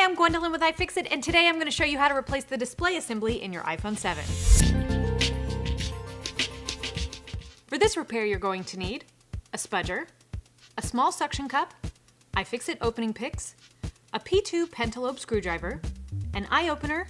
I'm Gwendolyn with iFixit, and today I'm going to show you how to replace the display assembly in your iPhone 7. For this repair, you're going to need a spudger, a small suction cup, iFixit opening picks, a P2 pentalobe screwdriver, an eye opener,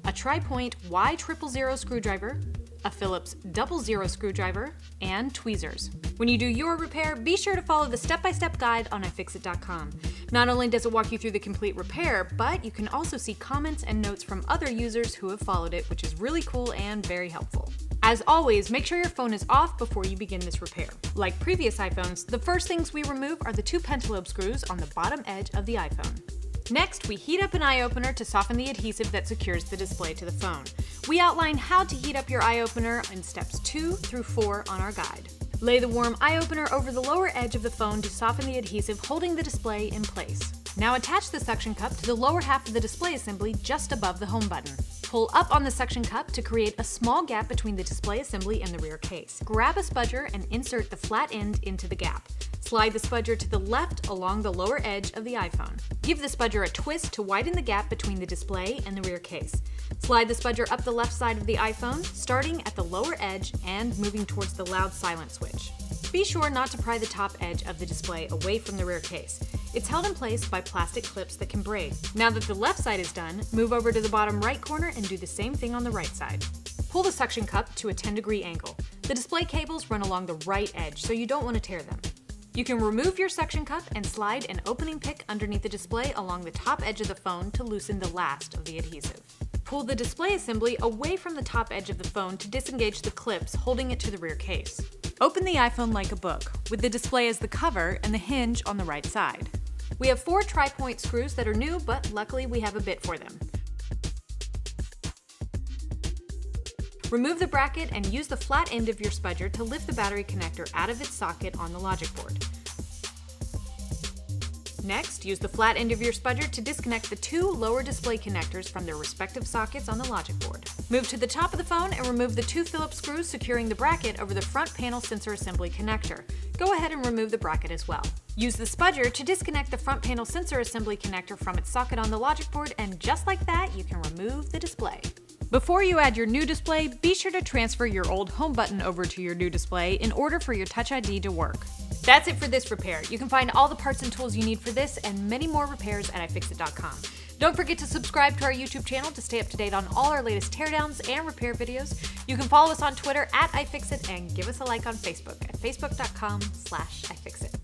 a tri-point Y000 screwdriver, a Phillips 00 screwdriver, and tweezers. When you do your repair, be sure to follow the step-by-step guide on iFixit.com. Not only does it walk you through the complete repair, but you can also see comments and notes from other users who have followed it, which is really cool and very helpful. As always, make sure your phone is off before you begin this repair. Like previous iPhones, the first things we remove are the 2 pentalobe screws on the bottom edge of the iPhone. Next, we heat up an eye opener to soften the adhesive that secures the display to the phone. We outline how to heat up your eye opener in steps 2 through 4 on our guide. Lay the warm eye opener over the lower edge of the phone to soften the adhesive, holding the display in place. Now attach the suction cup to the lower half of the display assembly just above the home button. Pull up on the suction cup to create a small gap between the display assembly and the rear case. Grab a spudger and insert the flat end into the gap. Slide the spudger to the left along the lower edge of the iPhone. Give the spudger a twist to widen the gap between the display and the rear case. Slide the spudger up the left side of the iPhone, starting at the lower edge and moving towards the loud silent switch. Be sure not to pry the top edge of the display away from the rear case. It's held in place by plastic clips that can break. Now that the left side is done, move over to the bottom right corner and do the same thing on the right side. Pull the suction cup to a 10-degree angle. The display cables run along the right edge, so you don't want to tear them. You can remove your suction cup and slide an opening pick underneath the display along the top edge of the phone to loosen the last of the adhesive. Pull the display assembly away from the top edge of the phone to disengage the clips holding it to the rear case. Open the iPhone like a book, with the display as the cover and the hinge on the right side. We have 4 tri-point screws that are new, but luckily we have a bit for them. Remove the bracket and use the flat end of your spudger to lift the battery connector out of its socket on the logic board. Next, use the flat end of your spudger to disconnect the 2 lower display connectors from their respective sockets on the logic board. Move to the top of the phone and remove the 2 Phillips screws securing the bracket over the front panel sensor assembly connector. Go ahead and remove the bracket as well. Use the spudger to disconnect the front panel sensor assembly connector from its socket on the logic board, and just like that, you can remove the display. Before you add your new display, be sure to transfer your old home button over to your new display in order for your Touch ID to work. That's it for this repair. You can find all the parts and tools you need for this and many more repairs at iFixit.com. Don't forget to subscribe to our YouTube channel to stay up to date on all our latest teardowns and repair videos. You can follow us on Twitter at iFixit and give us a like on Facebook at facebook.com/iFixit.